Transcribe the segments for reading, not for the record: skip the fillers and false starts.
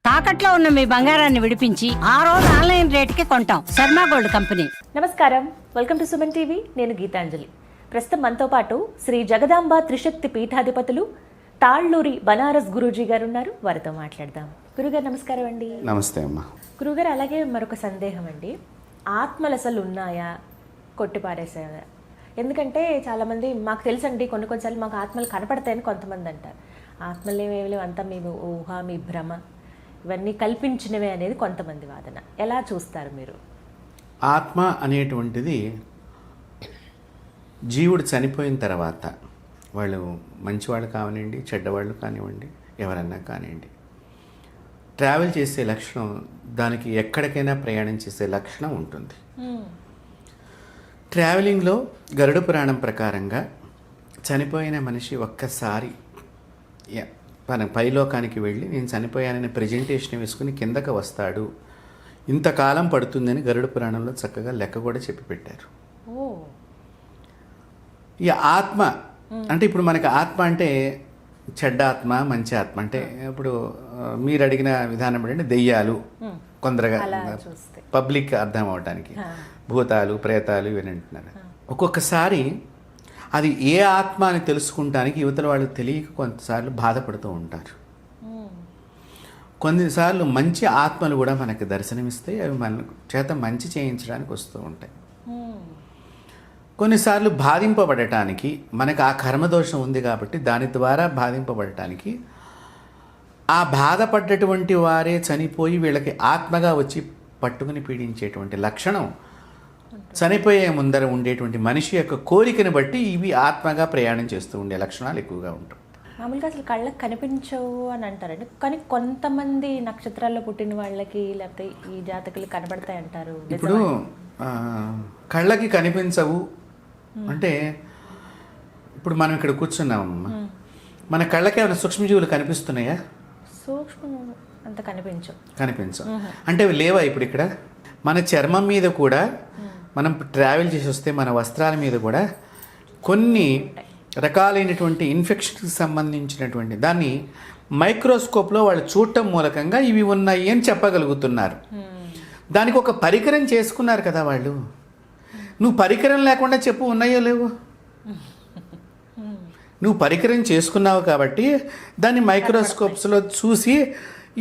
తాకట్లో ఉన్న మీ బంగారాన్ని విడిపించి ఆ రోజు ఆన్లైన్ రేటుకి కొంటాం. Sharma gold company. నమస్కారం, వెల్కమ్ టు సుమన్ టీవీ. నేను గీతాంజలి. ప్రస్తుతం మనతో పాటు శ్రీ జగదాంబ త్రిశక్తి పీఠాధిపతులు తాళ్ళూరి బనారస్ గురూజీ గారు ఉన్నారు. వారితో మాట్లాడదాం. గురుగారు నమస్కారం అండి. నమస్తే అమ్మా. గురుగారు, అలాగే మరొక సందేహం అండి, ఆత్మలు అసలు ఉన్నాయా, కొట్టిపారేసాయా? ఎందుకంటే చాలామంది మాకు తెలుసండి, కొన్నిసార్లు మాకు ఆత్మలు కనపడతాయని కొంతమంది అంటారు. ఆత్మలు ఏమేమి అంతా మీ ఊహ, మీ భ్రమ, ఇవన్నీ కల్పించినవే అనేది కొంతమంది వాదన. ఎలా చూస్తారు మీరు? ఆత్మ అనేటువంటిది జీవుడు చనిపోయిన తర్వాత, వాళ్ళు మంచివాళ్ళు కానివ్వండి, చెడ్డవాళ్ళు కానివ్వండి, ఎవరన్నా కానివ్వండి, ట్రావెల్ చేసే లక్షణం, దానికి ఎక్కడికైనా ప్రయాణం చేసే లక్షణం ఉంటుంది. ట్రావెలింగ్లో గరుడ పురాణం ప్రకారంగా చనిపోయిన మనిషి ఒక్కసారి తన పైలోకానికి వెళ్ళి నేను చనిపోయానని ప్రజెంటేషన్ వేసుకుని కిందకు వస్తాడు, ఇంతకాలం పడుతుందని గరుడ పురాణంలో చక్కగా లెక్క కూడా చెప్పి పెట్టారు. ఈ ఆత్మ అంటే ఇప్పుడు మనకి ఆత్మ అంటే చెడ్డ ఆత్మ, మంచి ఆత్మ అంటే ఇప్పుడు మీరు అడిగిన విధానం ఏంటంటే దెయ్యాలు, కొందరగా పబ్లిక్ అర్థం అవటానికి భూతాలు, ప్రేతాలు ఇవన్నీ అంటున్నారు. ఒక్కొక్కసారి అది ఏ ఆత్మ అని తెలుసుకుంటానికి యువతల వాళ్ళు తెలియక కొంతసార్లు బాధపడుతూ ఉంటారు. కొన్నిసార్లు మంచి ఆత్మలు కూడా మనకు దర్శనమిస్తాయి, అవి మన చేత మంచి చేయించడానికి వస్తూ ఉంటాయి. కొన్నిసార్లు బాధింపబడటానికి, మనకు ఆ కర్మదోషం ఉంది కాబట్టి దాని ద్వారా బాధింపబడటానికి, ఆ బాధపడ్డటువంటి వారే చనిపోయి వీళ్ళకి ఆత్మగా వచ్చి పట్టుకుని పీడించేటువంటి లక్షణం చనిపోయే ముందర ఉండేటువంటి మనిషి యొక్క కోరికను బట్టి ఇవి ఆత్మగా ప్రయాణం చేస్తూ ఉండే లక్షణాలు ఎక్కువగా ఉంటాయి. మామూలుగా అసలు కళ్ళకి కనిపించవు అని అంటారండి, కానీ కొంతమంది నక్షత్రాల్లో పుట్టిన వాళ్ళకి లేకపోతే ఈ జాతకులు కనబడతాయి అంటారు. ఇప్పుడు కళ్ళకి కనిపించవు అంటే, ఇప్పుడు మనం ఇక్కడ కూర్చున్నామమ్మా, మన కళ్ళకి ఏమైనా సూక్ష్మజీవులు కనిపిస్తున్నాయా? సూక్ష్మ అంత కనిపించవు అంటే అవి లేవా? ఇప్పుడు ఇక్కడ మన చర్మం మీద కూడా, మనం ట్రావెల్ చేసి వస్తే మన వస్త్రాల మీద కూడా కొన్ని రకాలైనటువంటి ఇన్ఫెక్షన్కి సంబంధించినటువంటి దాన్ని మైక్రోస్కోప్లో వాళ్ళు చూడటం మూలకంగా ఇవి ఉన్నాయి అని చెప్పగలుగుతున్నారు. దానికి ఒక పరికరం చేసుకున్నారు కదా వాళ్ళు. నువ్వు పరికరం లేకుండా చెప్పు, ఉన్నాయో లేవో? నువ్వు పరికరం చేసుకున్నావు కాబట్టి దాన్ని మైక్రోస్కోప్స్లో చూసి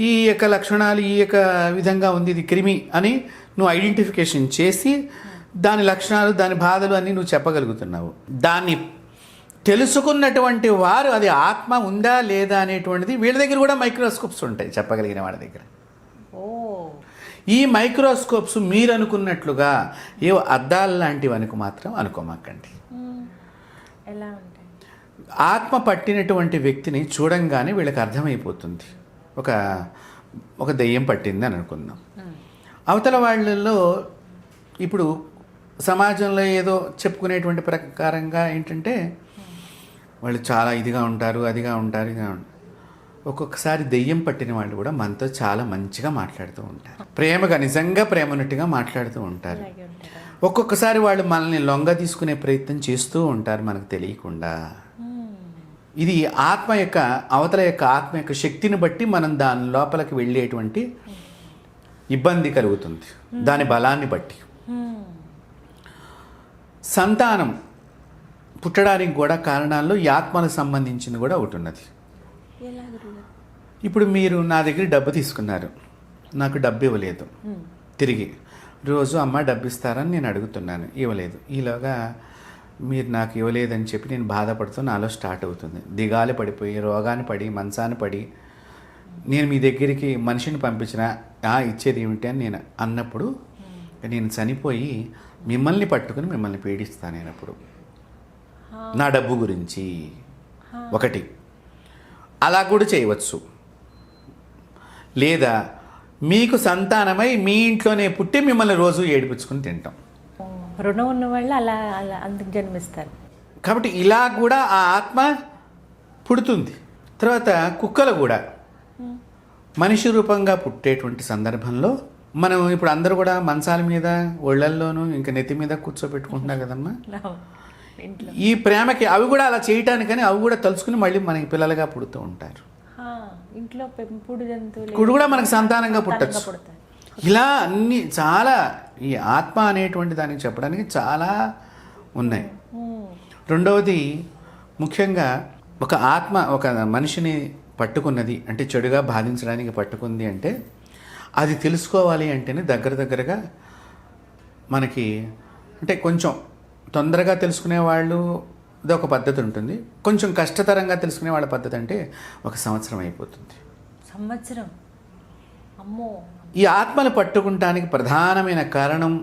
ఈ యొక్క లక్షణాలు ఈ యొక్క విధంగా ఉంది, ఇది క్రిమి అని నువ్వు ఐడెంటిఫికేషన్ చేసి దాని లక్షణాలు, దాని బాధలు అన్నీ నువ్వు చెప్పగలుగుతున్నావు. దాన్ని తెలుసుకున్నటువంటి వారు అది ఆత్మ ఉందా లేదా అనేటువంటిది వీళ్ళ దగ్గర కూడా మైక్రోస్కోప్స్ ఉంటాయి చెప్పగలిగిన వాళ్ళ దగ్గర. ఈ మైక్రోస్కోప్స్ మీరు అనుకున్నట్లుగా ఏవో అద్దాలు లాంటివి అనుకు మాత్రం అనుకోమాకండి. ఎలా ఉంటాయి? ఆత్మ పట్టినటువంటి వ్యక్తిని చూడంగానే వీళ్ళకి అర్థమైపోతుంది. ఒక దెయ్యం పట్టింది అని అనుకుందాం. అవతల వాళ్ళల్లో ఇప్పుడు సమాజంలో ఏదో చెప్పుకునేటువంటి ప్రకారంగా ఏంటంటే వాళ్ళు చాలా ఇదిగా ఉంటారు, ఇదిగా ఉంటారు. ఒక్కొక్కసారి దెయ్యం పట్టిన వాళ్ళు కూడా మనతో చాలా మంచిగా మాట్లాడుతూ ఉంటారు, ప్రేమగా, నిజంగా ప్రేమనట్టుగా మాట్లాడుతూ ఉంటారు. ఒక్కొక్కసారి వాళ్ళు మనల్ని లొంగ తీసుకునే ప్రయత్నం చేస్తూ ఉంటారు మనకు తెలియకుండా. ఇది ఆత్మ యొక్క, అవతల యొక్క ఆత్మ యొక్క శక్తిని బట్టి మనం దాని లోపలికి వెళ్ళేటువంటి ఇబ్బంది కలుగుతుంది, దాని బలాన్ని బట్టి. సంతానం పుట్టడానికి కూడా కారణాల్లో ఈ ఆత్మలకు సంబంధించింది కూడా ఒకటి ఉన్నది. ఇప్పుడు మీరు నా దగ్గర డబ్బు తీసుకున్నారు, నాకు డబ్బు ఇవ్వలేదు తిరిగి. రోజు అమ్మ డబ్బు ఇస్తారని నేను అడుగుతున్నాను, ఇవ్వలేదు. ఈలోగా మీరు నాకు ఇవ్వలేదని చెప్పి నేను బాధపడుతూ నాలో స్టార్ట్ అవుతుంది. దిగాలు పడిపోయి, రోగాన్ని పడి, మంచాన్ని పడి, నేను మీ దగ్గరికి మనిషిని పంపించిన ఇచ్చేది ఏమిటి అని నేను అన్నప్పుడు, నేను చనిపోయి మిమ్మల్ని పట్టుకుని మిమ్మల్ని పీడిస్తాను నేనప్పుడు నా డబ్బు గురించి. ఒకటి అలా కూడా చేయవచ్చు. లేదా మీకు సంతానమై మీ ఇంట్లోనే పుట్టి మిమ్మల్ని రోజు ఏడిపించుకుని తింటాం. రుణం ఉన్న వాళ్ళు అలా అలా అందుకు జన్మిస్తారు. కాబట్టి ఇలా కూడా ఆ ఆత్మ పుడుతుంది. తర్వాత కుక్కలు కూడా మనిషి రూపంగా పుట్టేటువంటి సందర్భంలో మనం ఇప్పుడు అందరూ కూడా మంచాల మీద, ఒళ్ళల్లోనూ, ఇంకా నెత్తి మీద కూర్చోబెట్టుకుంటున్నాం కదమ్మా. ఈ ప్రేమకి అవి కూడా అలా చేయటానికని అవి కూడా తలుచుకుని మళ్ళీ మనకి పిల్లలుగా పుడుతూ ఉంటారు. ఇంట్లో పెంపుడు జంతువులు ఇప్పుడు కూడా మనకు సంతానంగా పుట్టచ్చు. పుడతాయి. ఇలా అన్ని చాలా ఈ ఆత్మ అనేటువంటి దానికి చెప్పడానికి చాలా ఉన్నాయి. రెండవది ముఖ్యంగా ఒక ఆత్మ ఒక మనిషిని పట్టుకున్నది అంటే చెడుగా బాధించడానికి పట్టుకుంది అంటే అది తెలుసుకోవాలి అంటేనే దగ్గరగా మనకి అంటే కొంచెం తొందరగా తెలుసుకునే వాళ్ళు ఒక పద్ధతి ఉంటుంది, కొంచెం కష్టతరంగా తెలుసుకునే వాళ్ళ పద్ధతి అంటే 1 సంవత్సరం అయిపోతుంది. సంవత్సరం అమ్మో. ఈ ఆత్మలు పట్టుకుంటానికి ప్రధానమైన కారణం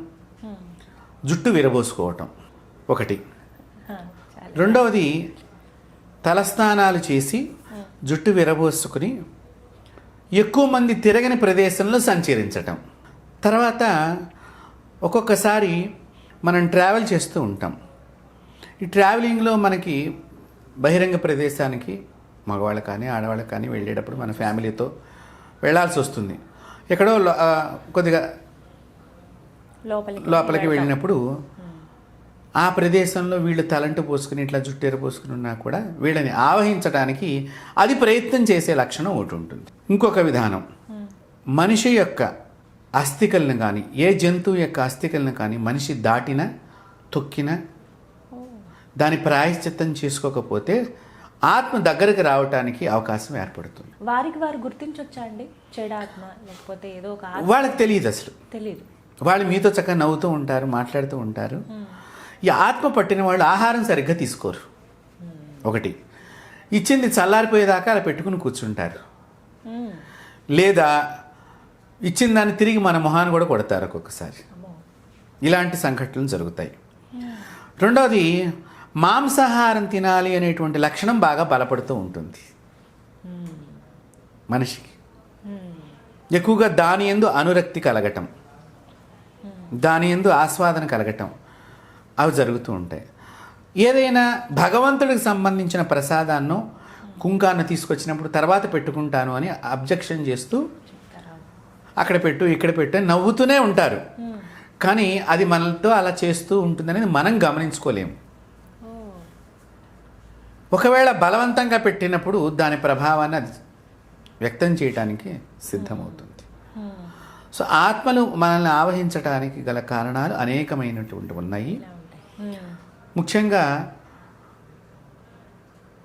జుట్టు విరబోసుకోవటం ఒకటి. రెండవది తలస్నానాలు చేసి జుట్టు విరబోసుకుని ఎక్కువ మంది తిరగని ప్రదేశంలో సంచరించటం. తర్వాత ఒక్కొక్కసారి మనం ట్రావెల్ చేస్తూ ఉంటాం. ఈ ట్రావెలింగ్లో మనకి బహిరంగ ప్రదేశానికి మగవాళ్ళకి కానీ ఆడవాళ్ళకి కానీ వెళ్ళేటప్పుడు మన ఫ్యామిలీతో వెళ్ళాల్సి వస్తుంది. ఎక్కడో కొద్దిగా లోపలికి వెళ్ళినప్పుడు ఆ ప్రదేశంలో వీళ్ళు తలంటు పోసుకుని ఇట్లా జుట్టేరు పోసుకుని ఉన్నా కూడా వీళ్ళని ఆవహించడానికి అది ప్రయత్నం చేసే లక్షణం ఒకటి ఉంటుంది. ఇంకొక విధానం, మనిషి యొక్క అస్థికలను కానీ ఏ జంతువు యొక్క అస్థికలను కానీ మనిషి దాటిన తొక్కిన దాని ప్రాయశ్చిత్తం చేసుకోకపోతే ఆత్మ దగ్గరకు రావటానికి అవకాశం ఏర్పడుతుంది. వారికి వారు గుర్తించవచ్చా అండి చెడాత్మ లేకపోతే ఏదో ఒక వాళ్ళకి తెలియదు, అసలు తెలియదు. వాళ్ళు మీతో చక్కగా నవ్వుతూ ఉంటారు, మాట్లాడుతూ ఉంటారు. ఈ ఆత్మ పట్టిన వాళ్ళు ఆహారం సరిగ్గా తీసుకోరు. ఒకటి, ఇచ్చింది చల్లారిపోయేదాకా అలా పెట్టుకుని కూర్చుంటారు, లేదా ఇచ్చిన దాన్ని తిరిగి మన మొహాన్ని కూడా కొడతారు ఒక్కొక్కసారి. ఇలాంటి సంఘటనలు జరుగుతాయి. రెండవది, మాంసాహారం తినాలి అనేటువంటి లక్షణం బాగా బలపడుతూ ఉంటుంది మనిషికి. ఎక్కువగా దాని యందు అనురక్తి కలగటం, దాని యందు ఆస్వాదన కలగటం అవి జరుగుతూ ఉంటాయి. ఏదైనా భగవంతుడికి సంబంధించిన ప్రసాదాన్ని కుంకాన్ని తీసుకొచ్చినప్పుడు తర్వాత పెట్టుకుంటాను అని అబ్జెక్షన్ చేస్తూ అక్కడ పెట్టు ఇక్కడ పెట్టు అని నవ్వుతూనే ఉంటారు. కానీ అది మనతో అలా చేస్తూ ఉంటుందనేది మనం గమనించుకోలేము. ఒకవేళ బలవంతంగా పెట్టినప్పుడు దాని ప్రభావాన్ని అది వ్యక్తం చేయడానికి సిద్ధమవుతుంది. సో ఆత్మలు మనల్ని ఆవహించడానికి గల కారణాలు అనేకమైనటువంటి ఉన్నాయి. ముఖ్యంగా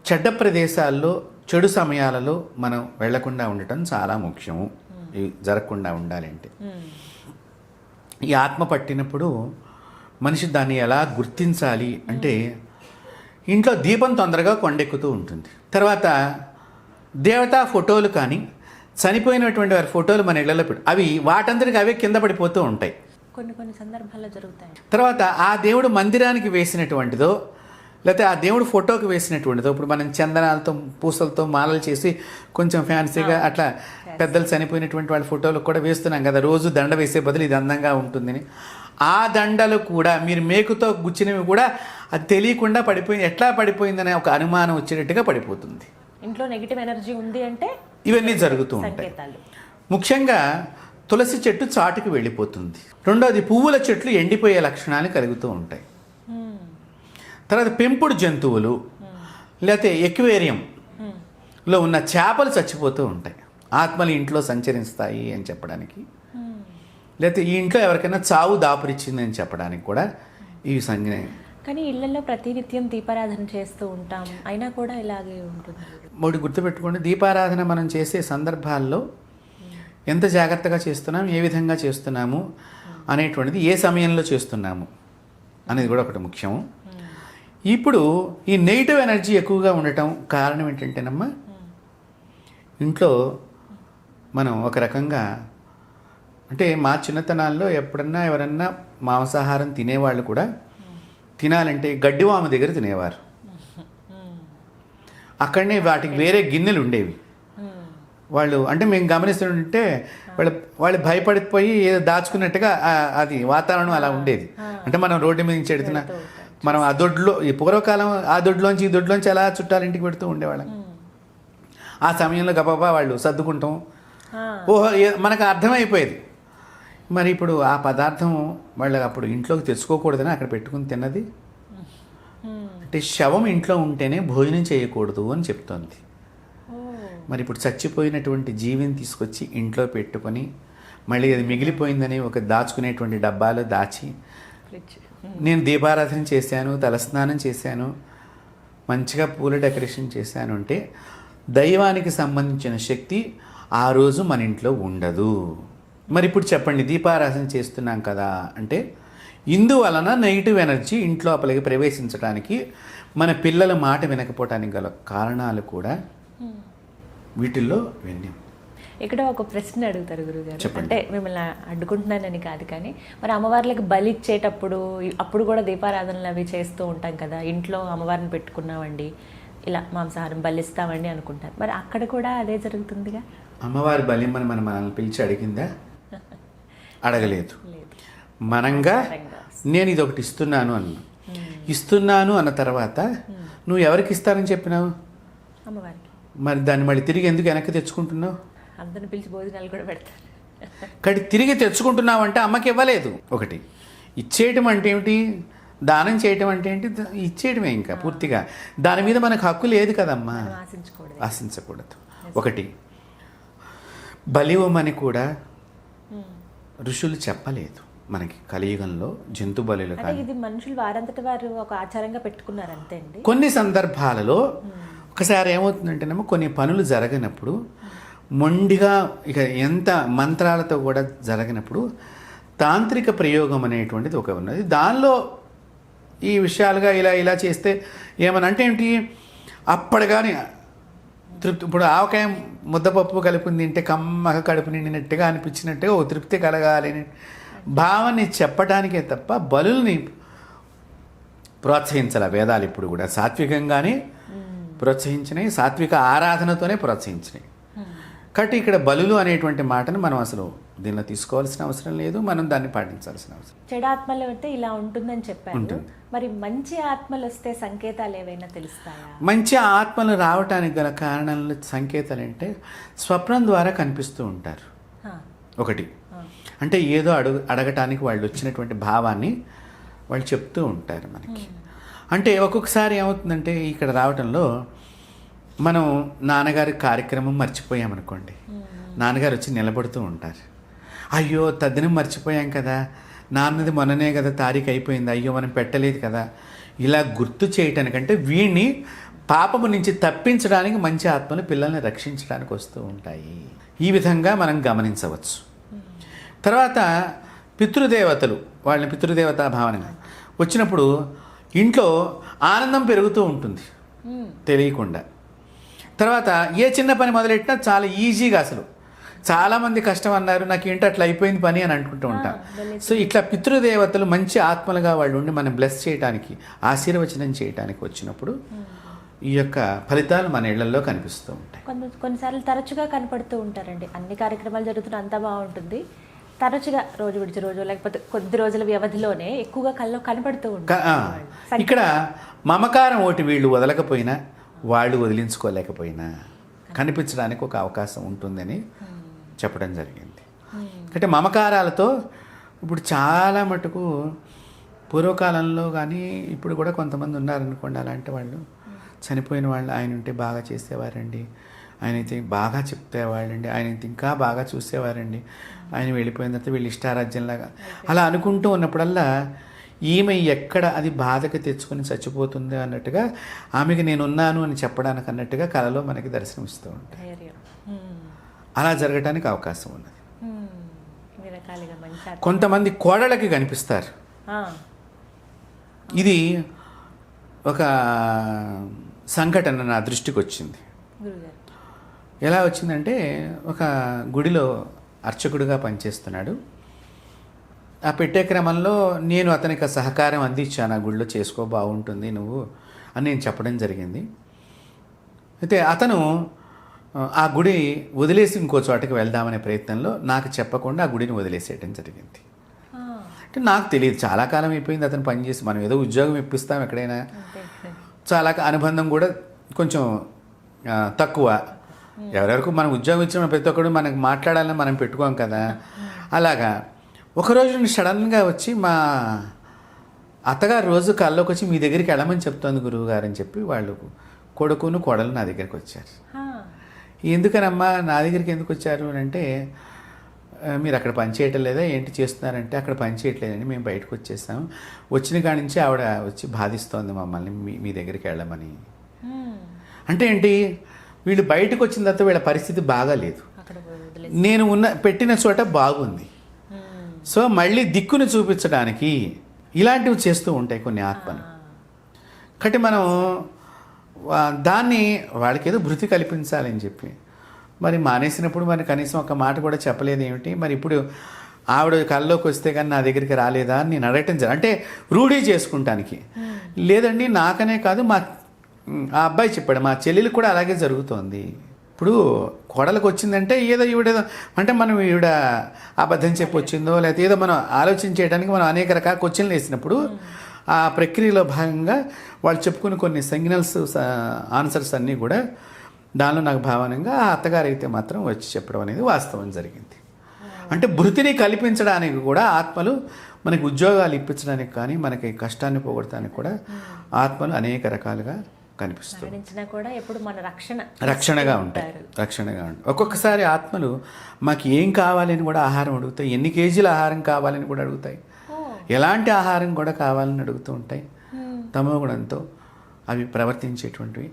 చెడ్డ ప్రదేశాల్లో చెడు సమయాలలో మనం వెళ్లకుండా ఉండటం చాలా ముఖ్యము. ఇవి జరగకుండా ఉండాలంటే ఈ ఆత్మ పట్టినప్పుడు మనిషి దాన్ని ఎలా గుర్తించాలి అంటే ఇంట్లో దీపం తొందరగా కొండెక్కుతూ ఉంటుంది. తర్వాత దేవతా ఫోటోలు కానీ చనిపోయినటువంటి వారి ఫోటోలు మన ఇళ్లలో అవి వాటందరికి అవే కింద పడిపోతూ ఉంటాయి. కొన్ని సందర్భాల్లో జరుగుతాయి. తర్వాత ఆ దేవుడు మందిరానికి వేసినటువంటిదో లేకపోతే ఆ దేవుడు ఫోటోకి వేసినటువంటిదో, ఇప్పుడు మనం చందనాలతో పూసలతో మాలలు చేసి కొంచెం ఫ్యాన్సీగా అట్లా పెద్దలు చనిపోయినటువంటి వాళ్ళ ఫోటోలు కూడా వేస్తున్నాం కదా, రోజు దండ వేసే బదులు ఇది అందంగా ఉంటుందని. ఆ దండలు కూడా మీరు మేకుతో గుచ్చినవి కూడా అది తెలియకుండా పడిపోయింది, ఎట్లా పడిపోయిందనే ఒక అనుమానం వచ్చేటట్టుగా పడిపోతుంది. ఇంట్లో నెగిటివ్ ఎనర్జీ ఉంది అంటే ఇవన్నీ జరుగుతూ ఉంటాయి. ముఖ్యంగా తులసి చెట్టు చాటుకు వెళ్ళిపోతుంది. రెండోది, పువ్వుల చెట్లు ఎండిపోయే లక్షణాలు కలుగుతూ ఉంటాయి. తర్వాత పెంపుడు జంతువులు లేకపోతే ఎక్వేరియంలో ఉన్న చేపలు చచ్చిపోతూ ఉంటాయి. ఆత్మలు ఇంట్లో సంచరిస్తాయి అని చెప్పడానికి, లేకపోతే ఈ ఇంట్లో ఎవరికైనా చావు దాపురిచ్చింది అని చెప్పడానికి కూడా ఇవి సంజ్ఞ. కానీ ఇళ్లలో ప్రతినిత్యం దీపారాధన చేస్తూ ఉంటాం, అయినా కూడా ఇలాగే ఉంటుంది. ఒకటి గుర్తుపెట్టుకోండి, దీపారాధన మనం చేసే సందర్భాల్లో ఎంత జాగ్రత్తగా చేస్తున్నాం, ఏ విధంగా చేస్తున్నాము అనేటువంటిది, ఏ సమయంలో చేస్తున్నాము అనేది కూడా ఒకటి ముఖ్యం. ఇప్పుడు ఈ నెగిటివ్ ఎనర్జీ ఎక్కువగా ఉండటం కారణం ఏంటంటేనమ్మా, ఇంట్లో మనం ఒక రకంగా అంటే మా చిన్నతనాల్లో ఎప్పుడన్నా ఎవరన్నా మాంసాహారం తినేవాళ్ళు కూడా తినాలంటే గడ్డివాము దగ్గర తినేవారు. అక్కడనే వాటికి వేరే గిన్నెలు ఉండేవి. వాళ్ళు అంటే మేము గమనిస్తుంటే వాళ్ళు భయపడిపోయి ఏదో దాచుకున్నట్టుగా అది వాతావరణం అలా ఉండేది. అంటే మనం రోడ్డు మీద నుంచి ఎడుతున్నా మనం ఆ దొడ్లో, ఈ పూర్వకాలం ఆ దొడ్లోంచి ఈ దొడ్లోంచి అలా చుట్టాలు ఇంటికి పెడుతూ ఉండేవాళ్ళం. ఆ సమయంలో గబగబా వాళ్ళు సర్దుకుంటాం, ఓహో మనకు అర్థమైపోయేది. మరి ఇప్పుడు ఆ పదార్థం వాళ్ళు అప్పుడు ఇంట్లోకి తెచ్చుకోకూడదని అక్కడ పెట్టుకుని తిన్నది. అంటే శవం ఇంట్లో ఉంటేనే భోజనం చేయకూడదు అని చెప్తోంది. మరి ఇప్పుడు చచ్చిపోయినటువంటి జీవిని తీసుకొచ్చి ఇంట్లో పెట్టుకొని మళ్ళీ అది మిగిలిపోయిందని ఒక దాచుకునేటువంటి డబ్బాలో దాచి నేను దీపారాధన చేశాను, తలస్నానం చేశాను, మంచిగా పూల డెకరేషన్ చేశాను అంటే దైవానికి సంబంధించిన శక్తి ఆ రోజు మన ఇంట్లో ఉండదు. మరి ఇప్పుడు చెప్పండి, దీపారాధన చేస్తున్నాం కదా అంటే ఇందువలన నెగిటివ్ ఎనర్జీ ఇంట్లో లోపలికి ప్రవేశించడానికి, మన పిల్లల మాట వినకపోవటానికి గల కారణాలు కూడా వీటిల్లో ఇవన్నీ. ఇక్కడ ఒక ప్రశ్న అడుగుతారు గురుగారు, చెప్పండి. అంటే మిమ్మల్ని అడ్డుకుంటున్నానని కాదు కానీ, మరి అమ్మవార్లకి బలి ఇచ్చేటప్పుడు అప్పుడు కూడా దీపారాధనలు అవి చేస్తూ ఉంటాం కదా, ఇంట్లో అమ్మవారిని పెట్టుకున్నామండి, ఇలా మాంసాహారం బలిస్తామండి అనుకుంటారు, మరి అక్కడ కూడా అదే జరుగుతుందిగా? అమ్మవారి బలిమ్మని మనల్ని పిలిచి అడిగిందా? అడగలేదు. మనంగా నేను ఇది ఒకటి ఇస్తున్నాను అన్నా. ఇస్తున్నాను అన్న తర్వాత నువ్వు ఎవరికి ఇస్తానని చెప్పినావు? అమ్మవారికి. మరి దాన్ని మళ్ళీ తిరిగి ఎందుకు వెనక్కి తెచ్చుకుంటున్నావు? అందరిని పిలిచి భోజనాలు కూడా పెడతారు. కానీ తిరిగి తెచ్చుకుంటున్నావు అంటే అమ్మకి ఇవ్వలేదు. ఒకటి ఇచ్చేయటం అంటే ఏమిటి, దానం చేయటం అంటే ఏంటి, ఇచ్చేయటమే ఇంకా పూర్తిగా. దాని మీద మనకు హక్కు లేదు కదమ్మా, ఆశించకూడదు. ఒకటి బలివమని కూడా ఋషులు చెప్పలేదు మనకి కలియుగంలో. జంతు బలులు కానీ ఇది మనుషులు వారంతట వారు ఒక ఆచారంగా పెట్టుకున్నారు అంతే అండి. కొన్ని సందర్భాలలో ఒకసారి ఏమవుతుందంటేనేమో కొన్ని పనులు జరగనప్పుడు, మొండిగా ఇక ఎంత మంత్రాలతో కూడా జరగనప్పుడు తాంత్రిక ప్రయోగం అనేటువంటిది ఒక ఉన్నది. దానిలో ఈ విషయాలుగా ఇలా ఇలా చేస్తే ఏమని అంటే ఏంటి, అప్పటి కానీ తృప్తి, ఇప్పుడు ఆవకాయ ముద్దపప్పు కలిపి తింటే కమ్మగా కడుపు నిండినట్టుగా అనిపించినట్టుగా ఓ తృప్తి కలగాలి అని భావాన్ని చెప్పడానికే తప్ప బలుల్ని ప్రోత్సహించాలి వేదాలు ఇప్పుడు కూడా. సాత్వికంగానే ప్రోత్సహించినాయి, సాత్విక ఆరాధనతోనే ప్రోత్సహించినాయి. కాబట్టి ఇక్కడ బలులు అనేటువంటి మాటను మనం అసలు దీనిలో తీసుకోవాల్సిన అవసరం లేదు, మనం దాన్ని పాటించాల్సిన అవసరం. చెడు ఆత్మలు అంటే ఇలా ఉంటుందని చెప్పారు, మరి మంచి ఆత్మలు వస్తే సంకేతాలు ఏవైనా తెలుస్తాయా? మంచి ఆత్మలు రావటానికి గల కారణాలు సంకేతాలు అంటే స్వప్నం ద్వారా కనిపిస్తూ ఉంటారు. ఒకటి అంటే ఏదో అడగటానికి వాళ్ళు వచ్చినటువంటి భావాన్ని వాళ్ళు చెప్తూ ఉంటారు మనకి. అంటే ఒక్కొక్కసారి ఏమవుతుందంటే ఇక్కడ రావటంలో మనం నాన్నగారి కార్యక్రమం మర్చిపోయామనుకోండి, నాన్నగారు వచ్చి నిలబడుతూ ఉంటారు. అయ్యో తద్దినం మర్చిపోయాం కదా, నాన్నది మొన్ననే కదా తారీఖు అయిపోయింది, అయ్యో మనం పెట్టలేదు కదా, ఇలా గుర్తు చేయటానికంటే వీడిని పాపము నుంచి తప్పించడానికి మంచి ఆత్మలు పిల్లల్ని రక్షించడానికి వస్తూ ఉంటాయి. ఈ విధంగా మనం గమనించవచ్చు. తర్వాత పితృదేవతలు, వాళ్ళని పితృదేవతా భావనగా వచ్చినప్పుడు ఇంట్లో ఆనందం పెరుగుతూ ఉంటుంది తెలియకుండా. తర్వాత ఏ చిన్న పని మొదలెట్టినా చాలా ఈజీగా, అసలు చాలామంది కష్టం అన్నారు, నాకు ఏంటో అట్లా అయిపోయింది పని అని అనుకుంటూ ఉంటాం. సో ఇట్లా పితృదేవతలు మంచి ఆత్మలుగా వాళ్ళు ఉండి మనం బ్లెస్ చేయడానికి, ఆశీర్వచనం చేయడానికి వచ్చినప్పుడు ఈ యొక్క ఫలితాలు మన ఇళ్లలో కనిపిస్తూ ఉంటాయి. కొన్నిసార్లు తరచుగా కనపడుతూ ఉంటారండి, అన్ని కార్యక్రమాలు జరుగుతున్న అంతా బాగుంటుంది, తరచుగా రోజు విడిచి రోజు లేకపోతే కొద్ది రోజుల వ్యవధిలోనే ఎక్కువగా కళ్ళలో కనపడుతూ ఉంటారు. ఇక్కడ మమకారం ఒకటి వీళ్ళు వదలకపోయినా, వాళ్ళు వదిలించుకోలేకపోయినా కనిపించడానికి ఒక అవకాశం ఉంటుందని చెప్పడం జరిగింది. అంటే మమకారాలతో ఇప్పుడు చాలా మటుకు పూర్వకాలంలో కానీ ఇప్పుడు కూడా కొంతమంది ఉన్నారనుకోండి, అలాంటి వాళ్ళు చనిపోయిన వాళ్ళు, ఆయన ఉంటే బాగా చేసేవారండి, ఆయన అయితే బాగా చెప్తేవాళ్ళండి, ఆయన అయితే ఇంకా బాగా చూసేవారండి, ఆయన వెళ్ళిపోయిన తర్వాత వీళ్ళు ఇష్టారాజ్యంలాగా అలా అనుకుంటూ ఉన్నప్పుడల్లా ఈమె ఎక్కడ అది బాధకు తెచ్చుకొని చచ్చిపోతుంది అన్నట్టుగా, ఆమెకి నేనున్నాను అని చెప్పడానికి అన్నట్టుగా కళలో మనకి దర్శనమిస్తూ ఉంటాయి. అలా జరగటానికి అవకాశం ఉన్నది. కొంతమంది కోడళ్ళకి కనిపిస్తారు. ఇది ఒక సంఘటన నా దృష్టికి వచ్చింది. ఎలా వచ్చిందంటే, ఒక గుడిలో అర్చకుడిగా పనిచేస్తున్నాడు. ఆ పెట్టే క్రమంలో నేను అతనికి సహకారం అందించాను, ఆ గుడిలో చేసుకో బాగుంటుంది నువ్వు అని నేను చెప్పడం జరిగింది. అయితే అతను ఆ గుడి వదిలేసి ఇంకో చోటకి వెళ్దామనే ప్రయత్నంలో నాకు చెప్పకుండా ఆ గుడిని వదిలేసేయడం జరిగింది. అంటే నాకు తెలియదు, చాలా కాలం అయిపోయింది అతను పనిచేసి, మనం ఏదో ఉద్యోగం ఇప్పిస్తాం ఎక్కడైనా, చాలా అనుబంధం కూడా కొంచెం తక్కువ. ఎవరెవరికి మనం ఉద్యోగం ఇచ్చిన ప్రతి ఒక్కరు మనకు మాట్లాడాలని మనం పెట్టుకోం కదా. అలాగా ఒకరోజు సడన్గా వచ్చి మా అత్తగారు రోజు కల్లోకి వచ్చి మీ దగ్గరికి వెళ్ళమని చెప్తోంది గురువు గారు అని చెప్పి వాళ్ళు కొడుకును కోడలు నా దగ్గరికి వచ్చారు. ఎందుకనమ్మా నా దగ్గరికి ఎందుకు వచ్చారు అని అంటే, మీరు అక్కడ పని చేయటం లేదా, ఏంటి చేస్తున్నారంటే, అక్కడ పని చేయట్లేదండి, మేము బయటకు వచ్చేసాం, వచ్చిన కాడి నుంచి ఆవిడ వచ్చి బాధిస్తోంది మమ్మల్ని మీ దగ్గరికి వెళ్ళమని. అంటే ఏంటి, వీళ్ళు బయటకు వచ్చిన తర్వాత వీళ్ళ పరిస్థితి బాగాలేదు, నేను పెట్టిన చోట బాగుంది. సో మళ్ళీ దిక్కును చూపించడానికి ఇలాంటివి చేస్తూ ఉంటాయి కొన్ని ఆత్మలు. కాబట్టి మనం దాన్ని వాళ్ళకి ఏదో భృతి కల్పించాలని చెప్పి మరి మానేసినప్పుడు మరి కనీసం ఒక మాట కూడా చెప్పలేదు ఏమిటి, మరి ఇప్పుడు ఆవిడ కల్లోకి వస్తే కానీ నా దగ్గరికి రాలేదా అని నేను అడగటం అంటే రూఢీ చేసుకుంటానికి. లేదండి, నాకనే కాదు, ఆ అబ్బాయి చెప్పాడు, మా చెల్లెలు కూడా అలాగే జరుగుతోంది. ఇప్పుడు కోడలకు వచ్చిందంటే ఏదో ఈవిడేదో అంటే మనం ఈవిడ అబద్ధం చెప్పి వచ్చిందో లేకపోతే ఏదో మనం ఆలోచించేయడానికి మనం అనేక రకాల క్వశ్చన్లు వేసినప్పుడు ఆ ప్రక్రియలో భాగంగా వాళ్ళు చెప్పుకుని కొన్ని సిగ్నల్స్ ఆన్సర్స్ అన్నీ కూడా దానిలో నాకు భావనంగా ఆ అత్తగారు అయితే మాత్రం వచ్చి చెప్పడం అనేది వాస్తవం జరిగింది. అంటే భృతిని కల్పించడానికి కూడా ఆత్మలు, మనకి ఉద్యోగాలు ఇప్పించడానికి కానీ మనకి కష్టాన్ని పోగొట్టడానికి కూడా ఆత్మలు అనేక రకాలుగా కనిపిస్తుంది. రక్షణగా ఉంటాయి. ఒక్కొక్కసారి ఆత్మలు మాకు ఏం కావాలని కూడా ఆహారం అడుగుతాయి, ఎన్ని కేజీల ఆహారం కావాలని కూడా అడుగుతాయి, ఎలాంటి ఆహారం కూడా కావాలని అడుగుతూ ఉంటాయి. తమో గుణంతో అవి ప్రవర్తించేటువంటివి.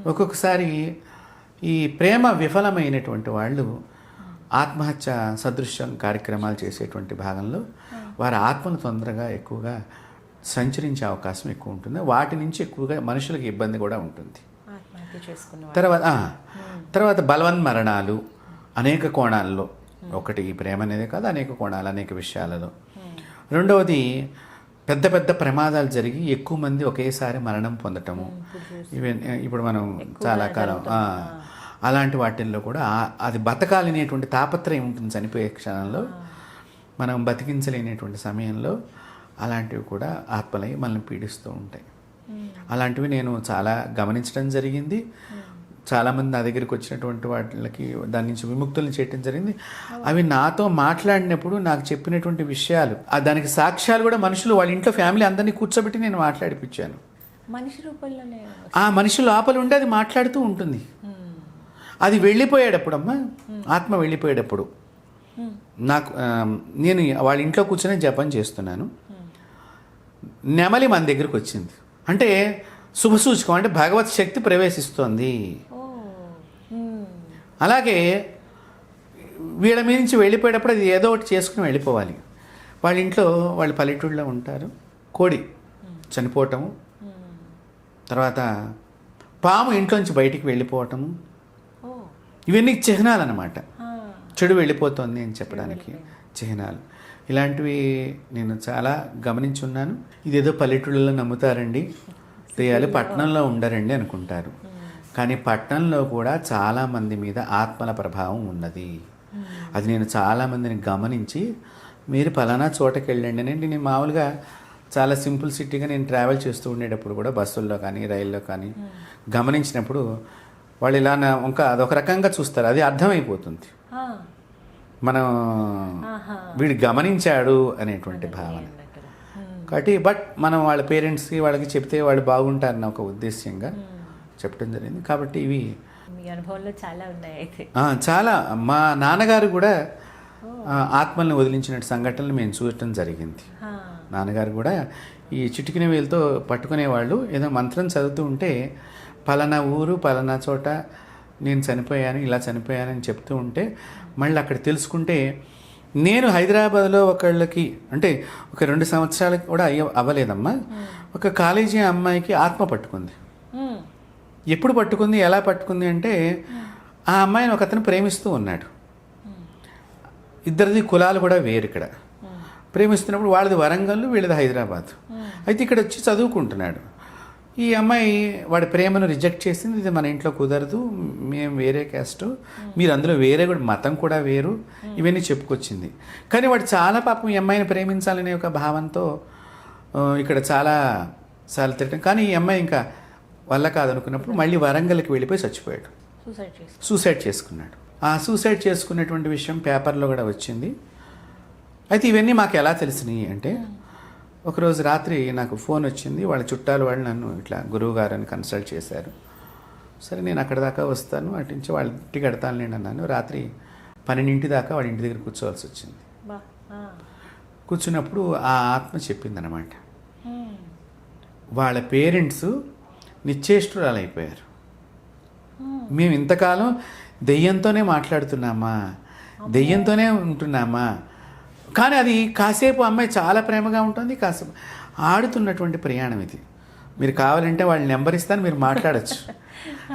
ఒక్కొక్కసారి ఈ ప్రేమ విఫలమైనటువంటి వాళ్ళు ఆత్మహత్య సదృశ్యం కార్యక్రమాలు చేసేటువంటి భాగంలో వారి ఆత్మను తొందరగా ఎక్కువగా సంచరించే అవకాశం ఎక్కువ ఉంటుంది. వాటి నుంచి ఎక్కువగా మనుషులకు ఇబ్బంది కూడా ఉంటుంది. తర్వాత బలవన్మరణాలు అనేక కోణాల్లో, ఒకటి ఈ ప్రేమ అనేది కాదు, అనేక కోణాలు, అనేక విషయాలలో. రెండవది పెద్ద పెద్ద ప్రమాదాలు జరిగి ఎక్కువ మంది ఒకేసారి మరణం పొందటము. ఇప్పుడు మనం చాలా కాలం అలాంటి వాటిల్లో కూడా అది బతకాలనేటువంటి తాపత్రయం ఉంటుంది. చనిపోయే క్షణంలో మనం బతికించలేనటువంటి సమయంలో అలాంటివి కూడా ఆత్మలై మనల్ని పీడిస్తూ ఉంటాయి. అలాంటివి నేను చాలా గమనించడం జరిగింది. చాలామంది నా దగ్గరికి వచ్చినటువంటి వాళ్ళకి దాని నుంచి విముక్తులను చేయటం జరిగింది. అవి నాతో మాట్లాడినప్పుడు నాకు చెప్పినటువంటి విషయాలు, దానికి సాక్ష్యాలు కూడా మనుషులు వాళ్ళ ఇంట్లో ఫ్యామిలీ అందరినీ కూర్చోబెట్టి నేను మాట్లాడిపించాను. మనిషి రూపంలోనే ఆ మనిషి లోపల ఉండి అది మాట్లాడుతూ ఉంటుంది. అది వెళ్ళిపోయేటప్పుడు అమ్మా, ఆత్మ వెళ్ళిపోయేటప్పుడు నాకు నేను వాళ్ళ ఇంట్లో కూర్చొని జపం చేస్తున్నాను, నెమలి మన దగ్గరికి వచ్చింది. అంటే శుభసూచకం, అంటే భగవత్ శక్తి ప్రవేశిస్తోంది. అలాగే వీళ్ళ మీద నుంచి వెళ్ళిపోయేటప్పుడు అది ఏదో ఒకటి చేసుకుని వెళ్ళిపోవాలి. వాళ్ళ ఇంట్లో వాళ్ళు పల్లెటూళ్ళలో ఉంటారు. కోడి చనిపోవటము, తర్వాత పాము ఇంట్లోంచి బయటికి వెళ్ళిపోవటము, ఇవన్నీ చిహ్నాలు అన్నమాట. చెడు వెళ్ళిపోతుంది అని చెప్పడానికి చిహ్నాలు. ఇలాంటివి నేను చాలా గమనించున్నాను. ఇదేదో పల్లెటూళ్ళలో నమ్ముతారండి, దెయ్యాలు పట్టణంలో ఉండరండి అనుకుంటారు. కానీ పట్టణంలో కూడా చాలామంది మీద ఆత్మల ప్రభావం ఉన్నది. అది నేను చాలామందిని గమనించి, మీరు పలానా చోటకి వెళ్ళండి అని. నేను మామూలుగా చాలా సింపుల్ సిటీగా నేను ట్రావెల్ చేస్తూ ఉండేటప్పుడు కూడా బస్సుల్లో కానీ రైల్లో కానీ గమనించినప్పుడు వాళ్ళు ఇలా ఇంకా అదొక రకంగా చూస్తారు. అది అర్థమైపోతుంది, మనం వీడు గమనించాడు అనేటువంటి భావన. కాబట్టి మనం వాళ్ళ పేరెంట్స్కి వాళ్ళకి చెప్తే వాళ్ళు బాగుంటారన్న ఒక ఉద్దేశ్యంగా చెప్పడం జరిగింది. కాబట్టి ఇవి మీ అనుభవంలో చాలా ఉన్నాయి అయితే. చాలా. మా నాన్నగారు కూడా ఆత్మల్ని వదిలించిన సంఘటనలు మేము చూడటం జరిగింది. నాన్నగారు కూడా ఈ చిటికిన వేలుతో పట్టుకునేవాళ్ళు. ఏదో మంత్రం చదువుతూ ఉంటే పలానా ఊరు పలానా చోట నేను చనిపోయాను, ఇలా చనిపోయానని చెప్తూ ఉంటే మళ్ళీ అక్కడ తెలుసుకుంటే, నేను హైదరాబాద్లో ఒకళ్ళకి అంటే ఒక 2 సంవత్సరాలకి కూడా అవ్వలేదమ్మా, ఒక కాలేజీ అమ్మాయికి ఆత్మ పట్టుకుంది. ఎప్పుడు పట్టుకుంది, ఎలా పట్టుకుంది అంటే, ఆ అమ్మాయిని ఒక అతను ప్రేమిస్తూ ఉన్నాడు. ఇద్దరిది కులాలు కూడా వేరు. ఇక్కడ ప్రేమిస్తున్నప్పుడు వాళ్ళది వరంగల్, వీళ్ళది హైదరాబాద్. అయితే ఇక్కడ వచ్చి చదువుకుంటున్నాడు. ఈ అమ్మాయి వాడి ప్రేమను రిజెక్ట్ చేసింది. ఇది మన ఇంట్లో కుదరదు, మేము వేరే క్యాస్ట్, మీరు అందులో వేరే కూడా మతం కూడా వేరు, ఇవన్నీ చెప్పుకొచ్చింది. కానీ వాడు చాలా పాపం ఈ అమ్మాయిని ప్రేమించాలనే ఒక భావంతో ఇక్కడ చాలా సార్లు తిట్టడం. కానీ ఈ అమ్మాయి ఇంకా వల్ల కాదనుకున్నప్పుడు మళ్ళీ వరంగల్కి వెళ్ళిపోయి చచ్చిపోయాడు, సూసైడ్ చేసుకున్నాడు. ఆ సూసైడ్ చేసుకున్నటువంటి విషయం పేపర్లో కూడా వచ్చింది. అయితే ఇవన్నీ మాకు ఎలా తెలిసినాయి అంటే, ఒకరోజు రాత్రి నాకు ఫోన్ వచ్చింది. వాళ్ళ చుట్టాలు వాళ్ళు నన్ను ఇట్లా గురువు గారని కన్సల్ట్ చేశారు. సరే నేను అక్కడ దాకా వస్తాను, అటు నుంచి వాళ్ళ ఇంటికి కడతానులేండి అన్నాను. రాత్రి 12 దాకా వాళ్ళ ఇంటి దగ్గర కూర్చోవాల్సి వచ్చింది. బా ఆ. కూర్చున్నప్పుడు ఆ ఆత్మ చెప్పిందనమాట, వాళ్ళ పేరెంట్స్ నిశ్చేష్టురాలు అయిపోయారు. మేము ఇంతకాలం దెయ్యంతోనే మాట్లాడుతున్నామా, దెయ్యంతోనే ఉంటున్నామా, కానీ అది కాసేపు అమ్మాయి చాలా ప్రేమగా ఉంటుంది, కాసేపు ఆడుతున్నటువంటి ప్రయాణం ఇది. మీరు కావాలంటే వాళ్ళ నెంబర్ ఇస్తాను, మీరు మాట్లాడచ్చు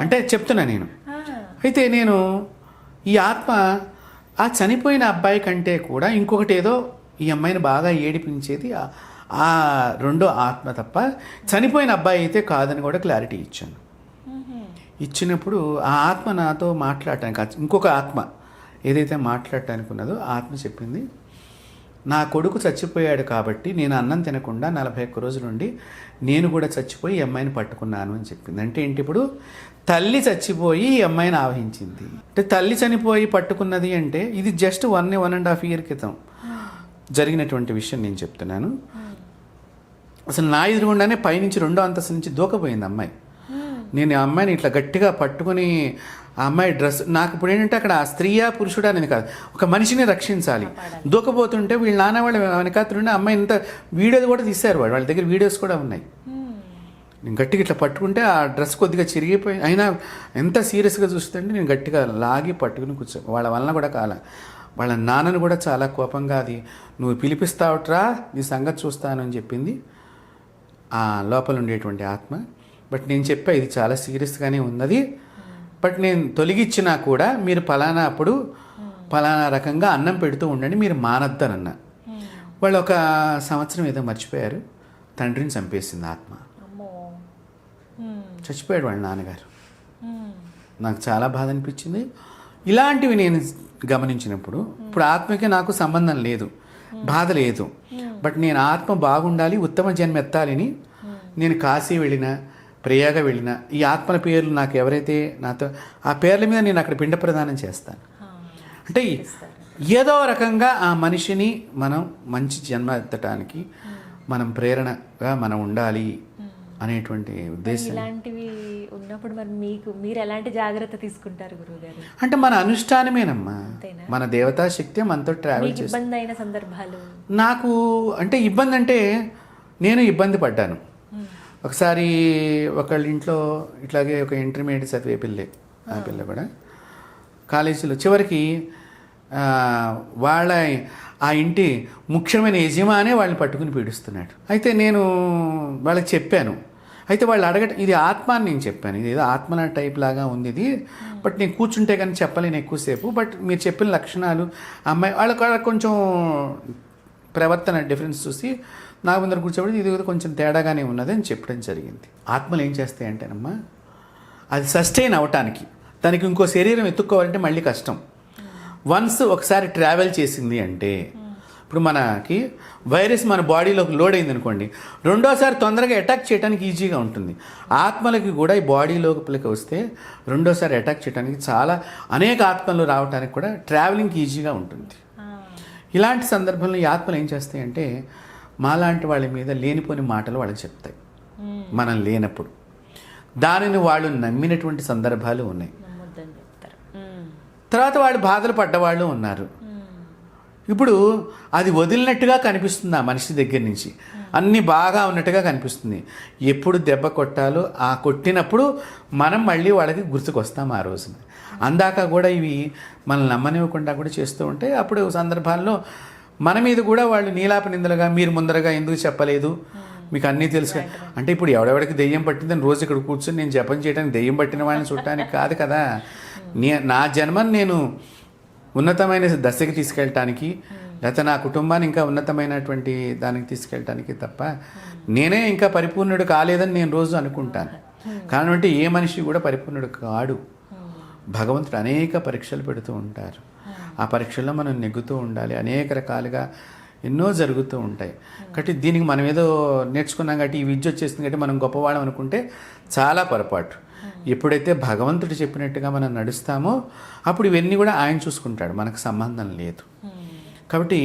అంటే చెప్తున్నా నేను. అయితే నేను ఈ ఆత్మ ఆ చనిపోయిన అబ్బాయి కంటే కూడా ఇంకొకటి ఏదో ఈ అమ్మాయిని బాగా ఏడిపించేది ఆ రెండో ఆత్మ తప్ప చనిపోయిన అబ్బాయి అయితే కాదని కూడా క్లారిటీ ఇచ్చాను. ఇచ్చినప్పుడు ఆ ఆత్మ నాతో మాట్లాడటానికి, ఇంకొక ఆత్మ ఏదైతే మాట్లాడటానికి ఉన్నదో ఆ ఆత్మ చెప్పింది, నా కొడుకు చచ్చిపోయాడు కాబట్టి నేను అన్నం తినకుండా 41 రోజుల నుండి నేను కూడా చచ్చిపోయి ఈ అమ్మాయిని పట్టుకున్నాను అని చెప్పింది. అంటే ఏంటి, ఇప్పుడు తల్లి చచ్చిపోయి ఈ అమ్మాయిని ఆవహించింది. అంటే తల్లి చనిపోయి పట్టుకున్నది అంటే ఇది జస్ట్ 1.5 year క్రితం జరిగినటువంటి విషయం నేను చెప్తున్నాను. అసలు నా ఎదురుగుండానే పైనుంచి 2వ అంతస్తు నుంచి దూకపోయింది అమ్మాయి. నేను ఆ అమ్మాయిని ఇట్లా గట్టిగా పట్టుకుని ఆ అమ్మాయి డ్రెస్, నాకు ఇప్పుడు ఏంటంటే అక్కడ స్త్రీయా పురుషుడా అనేది కాదు, ఒక మనిషిని రక్షించాలి. దూకపోతుంటే వీళ్ళ నాన్న వాళ్ళు వెనకాతలుండి అమ్మాయి ఇంత వీడియోలు కూడా తీశారు, వాళ్ళ దగ్గర వీడియోస్ కూడా ఉన్నాయి. నేను గట్టిగా ఇట్లా పట్టుకుంటే ఆ డ్రెస్ కొద్దిగా చిరిగిపోయి, అయినా ఎంత సీరియస్గా చూస్తుంటే నేను గట్టిగా లాగి పట్టుకుని కూర్చో. వాళ్ళ వలన కూడా వాళ్ళ నాన్నను కూడా చాలా కోపంగా, అది నువ్వు పిలిపిస్తావుట్రా నీ సంగతి చూస్తాను అని చెప్పింది ఆ లోపల ఉండేటువంటి ఆత్మ. బట్ నేను చెప్పా ఇది చాలా సీరియస్గానే ఉన్నది, బట్ నేను తొలగించినా కూడా మీరు పలానా అప్పుడు పలానా రకంగా అన్నం పెడుతూ ఉండండి, మీరు మానద్దనన్నా. వాళ్ళు 1 సంవత్సరం ఏదో మర్చిపోయారు, తండ్రిని చంపేసింది ఆత్మ. చచ్చిపోయాడు వాళ్ళ నాన్నగారు. నాకు చాలా బాధ అనిపించింది. ఇలాంటివి నేను గమనించినప్పుడు ఇప్పుడు ఆత్మకి నాకు సంబంధం లేదు, బాధ లేదు, బట్ నేను ఆత్మ బాగుండాలి, ఉత్తమ జన్మ ఎత్తాలని నేను కాశీ వెళ్ళినా, ప్రయాగ వెళ్ళినా, ఈ ఆత్మల పేర్లు నాకు ఎవరైతే నాతో ఆ పేర్ల మీద నేను అక్కడ పిండ ప్రదానం చేస్తాను. అంటే ఏదో రకంగా ఆ మనిషిని మనం మంచి జన్మ ఎత్తడానికి మనం ప్రేరణగా మనం ఉండాలి అనేటువంటి ఉద్దేశం. ఇలాంటివి ఉన్నప్పుడు మరి మీరు ఎలాంటి జాగ్రత్త తీసుకుంటారు గురువుగారు? అంటే మన అనుష్ఠానమేనమ్మా, మన దేవతా శక్తి మనతో ట్రావెల్ చేస్తుంది. ఇబ్బంది అయిన సందర్భాలు నాకు అంటే ఇబ్బంది అంటే నేను ఇబ్బంది పడ్డాను. ఒకసారి ఒకళ్ళ ఇంట్లో ఇట్లాగే ఒక ఇంటర్మీడియట్ చదివే ఆ పిల్ల కూడా కాలేజీలో చివరికి వాళ్ళ ఆ ఇంటి ముఖ్యమైన యజమానే వాళ్ళని పట్టుకుని పీడిస్తున్నాడు. అయితే నేను వాళ్ళకి చెప్పాను, అయితే వాళ్ళు ఇది ఆత్మ అని నేను చెప్పాను, ఇది ఏదో ఆత్మల టైప్ లాగా ఉంది ఇది, బట్ నేను కూర్చుంటే కానీ చెప్పలేను ఎక్కువసేపు, బట్ మీరు చెప్పిన లక్షణాలు అమ్మాయి వాళ్ళకి కొంచెం ప్రవర్తన డిఫరెన్స్ చూసి నా ముందర కూర్చోబడి ఇది కొంచెం తేడాగానే ఉన్నది అని చెప్పడం జరిగింది. ఆత్మలు ఏం చేస్తాయి అంటేనమ్మా, అది సస్టైన్ అవ్వటానికి దానికి ఇంకో శరీరం ఎత్తుక్కోవాలంటే మళ్ళీ కష్టం. వన్స్ ఒకసారి ట్రావెల్ చేసింది అంటే, ఇప్పుడు మనకి వైరస్ మన బాడీలోకి లోడ్ అయింది అనుకోండి, రెండోసారి తొందరగా అటాక్ చేయడానికి ఈజీగా ఉంటుంది. ఆత్మలకి కూడా ఈ బాడీ లోపలికి వస్తే రెండోసారి అటాక్ చేయడానికి చాలా అనేక ఆత్మలు రావడానికి కూడా ట్రావెలింగ్కి ఈజీగా ఉంటుంది. ఇలాంటి సందర్భంలో ఈ ఆత్మలు ఏం చేస్తాయి అంటే, మాలాంటి వాళ్ళ మీద లేనిపోని మాటలు వాళ్ళకి చెప్తాయి మనం లేనప్పుడు. దానిని వాళ్ళు నమ్మినటువంటి సందర్భాలు ఉన్నాయి. తర్వాత వాళ్ళు బాధలు పడ్డవాళ్ళు ఉన్నారు. ఇప్పుడు అది వదిలినట్టుగా కనిపిస్తుంది ఆ మనిషి దగ్గర నుంచి, అన్నీ బాగా ఉన్నట్టుగా కనిపిస్తుంది. ఎప్పుడు దెబ్బ కొట్టాలో ఆ కొట్టినప్పుడు మనం మళ్ళీ వాళ్ళకి గుర్తుకొస్తాం ఆ రోజున. అందాక కూడా ఇవి మనల్ని నమ్మనివ్వకుండా కూడా చేస్తూ ఉంటే అప్పుడు సందర్భాల్లో మన మీద కూడా వాళ్ళు నీలాప నిందలుగా, మీరు ముందరగా ఎందుకు చెప్పలేదు, మీకు అన్నీ తెలుసు అంటే, ఇప్పుడు ఎవడెవడికి దెయ్యం పట్టిందని రోజు ఇక్కడ కూర్చొని నేను జపం చేయడానికి దెయ్యం పట్టిన వాళ్ళని చూడటానికి కాదు కదా. నా జన్మను నేను ఉన్నతమైన దశకి తీసుకెళ్ళటానికి, లేకపోతే నా కుటుంబాన్ని ఇంకా ఉన్నతమైనటువంటి దానికి తీసుకెళ్ళటానికి తప్ప నేనే ఇంకా పరిపూర్ణుడు కాలేదని నేను రోజు అనుకుంటాను. కాబట్టి ఏ మనిషి కూడా పరిపూర్ణుడు కాడు. భగవంతుడు అనేక పరీక్షలు పెడుతూ ఉంటారు. ఆ పరీక్షల్లో మనం నెగ్గుతూ ఉండాలి. అనేక రకాలుగా ఎన్నో జరుగుతూ ఉంటాయి. కాబట్టి దీనికి మనం ఏదో నేర్చుకున్నాం కాబట్టి ఈ విద్య వచ్చేసింది కాబట్టి మనం గొప్పవాళ్ళం అనుకుంటే చాలా పొరపాటు. ఎప్పుడైతే భగవంతుడు చెప్పినట్టుగా మనం నడుస్తామో అప్పుడు ఇవన్నీ కూడా ఆయన చూసుకుంటాడు, మనకు సంబంధం లేదు. కాబట్టి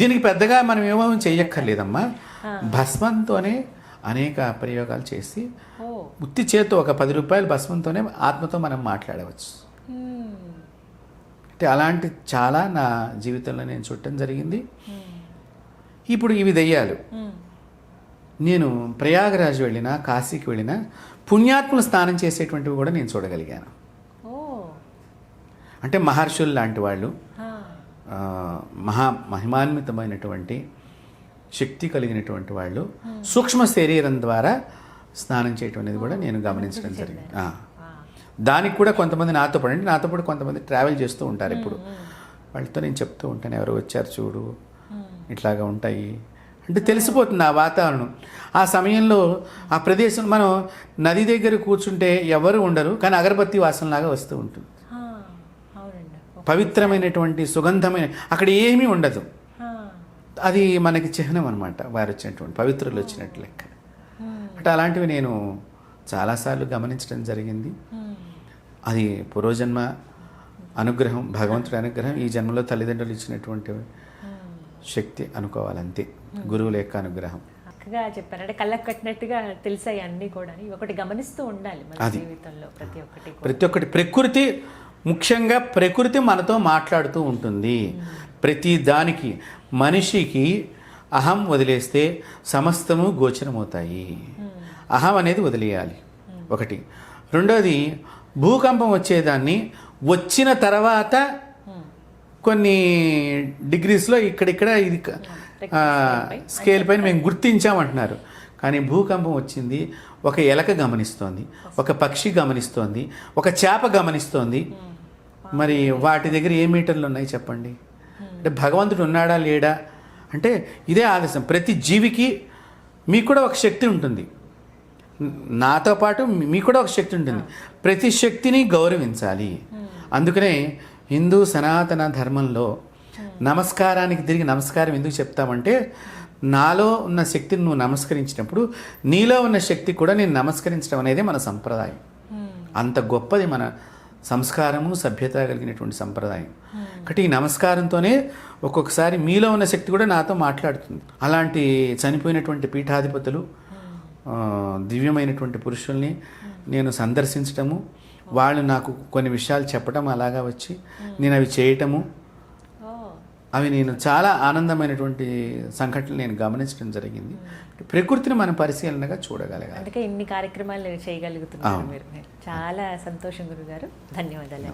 దీనికి పెద్దగా మనం ఏమో చేయక్కర్లేదమ్మా. భస్మంతోనే అనేక ప్రయోగాలు చేసి ఓ ఉత్తి చేత్తో ఒక 10 రూపాయల భస్మంతోనే ఆత్మతో మనం మాట్లాడవచ్చు. అంటే అలాంటి చాలా నా జీవితంలో నేను చూడటం జరిగింది. ఇప్పుడు ఇవి దెయ్యాలు. నేను ప్రయాగరాజ్ వెళ్ళినా, కాశీకి వెళ్ళినా పుణ్యాత్ములు స్నానం చేసేటువంటివి కూడా నేను చూడగలిగాను. ఓ అంటే మహర్షులు లాంటి వాళ్ళు, మహిమాన్వితమైనటువంటి శక్తి కలిగినటువంటి వాళ్ళు సూక్ష్మ శరీరం ద్వారా స్నానం చేయటం అనేది కూడా నేను గమనించడం జరిగింది. దానికి కూడా కొంతమంది నాతో పాటు కొంతమంది ట్రావెల్ చేస్తూ ఉంటారు. ఇప్పుడు వాళ్ళతో నేను చెప్తూ ఉంటాను, ఎవరు వచ్చారు చూడు, ఇట్లాగా ఉంటాయి అంటే తెలిసిపోతుంది ఆ వాతావరణం. ఆ సమయంలో ఆ ప్రదేశం, మనం నది దగ్గర కూర్చుంటే ఎవరు ఉండరు, కానీ అగరబత్తి వాసనలాగా వస్తూ ఉంటుంది. పవిత్రమైనటువంటి సుగంధమైన, అక్కడ ఏమీ ఉండదు. అది మనకి చిహ్నం అనమాట, వారు వచ్చినటువంటి పవిత్రులు వచ్చినట్టు లెక్క. అంటే అలాంటివి నేను చాలాసార్లు గమనించడం జరిగింది. అది పూర్వజన్మ అనుగ్రహం, భగవంతుడి అనుగ్రహం, ఈ జన్మలో తల్లిదండ్రులు ఇచ్చినటువంటి శక్తి అనుకోవాలంతే, గురువుల యొక్క అనుగ్రహం. చక్కగా చెప్పారు. అంటే కళ్ళకు కట్టినట్టుగా తెలిసాయి అన్నీ కూడా. ఒకటి గమనిస్తూ ఉండాలి మన జీవితంలో ప్రతి ఒక్కటి. ప్రకృతి, ముఖ్యంగా ప్రకృతి మనతో మాట్లాడుతూ ఉంటుంది. ప్రతి దానికి మనిషికి అహం వదిలేస్తే సమస్తము గోచరమవుతాయి. అహం అనేది వదిలేయాలి ఒకటి. రెండోది, భూకంపం వచ్చేదాన్ని వచ్చిన తర్వాత కొన్ని డిగ్రీస్లో ఇక్కడిక్కడ ఇది స్కేల్ పైన మేము గుర్తించామంటున్నారు. కానీ భూకంపం వచ్చింది, ఒక ఎలక గమనిస్తోంది, ఒక పక్షి గమనిస్తోంది, ఒక చేప గమనిస్తోంది. మరి వాటి దగ్గర ఏ మీటర్లు ఉన్నాయి చెప్పండి? అంటే భగవంతుడు ఉన్నాడా లేడా అంటే ఇదే ఆదేశం. ప్రతి జీవికి మీకు కూడా ఒక శక్తి ఉంటుంది, నాతో పాటు మీకు కూడా ఒక శక్తి ఉంటుంది. ప్రతి శక్తిని గౌరవించాలి. అందుకనే హిందూ సనాతన ధర్మంలో నమస్కారానికి తిరిగి నమస్కారం ఎందుకు చెప్తామంటే, నాలో ఉన్న శక్తిని నువ్వు నమస్కరించినప్పుడు నీలో ఉన్న శక్తి కూడా నేను నమస్కరించడం అనేది మన సంప్రదాయం. అంత గొప్పది మన సంస్కారము, సభ్యత కలిగినటువంటి సంప్రదాయం. కాబట్టి ఈ నమస్కారంతోనే ఒక్కొక్కసారి మీలో ఉన్న శక్తి కూడా నాతో మాట్లాడుతుంది. అలాంటి చనిపోయినటువంటి పీఠాధిపతులు, దివ్యమైనటువంటి పురుషుల్ని నేను సందర్శించటము, వాళ్ళు నాకు కొన్ని విషయాలు చెప్పడం, అలాగా వచ్చి నేను అవి చేయటము, అవి నేను చాలా ఆనందమైనటువంటి సంఘటనలు నేను గమనించడం జరిగింది. ప్రకృతిని మనం పరిశీలనగా చూడగలగాలి. అందుకే ఇన్ని కార్యక్రమాలు చేయగలుగుతున్నారు మీరు. చాలా సంతోషం గురుగారు, ధన్యవాదాలు.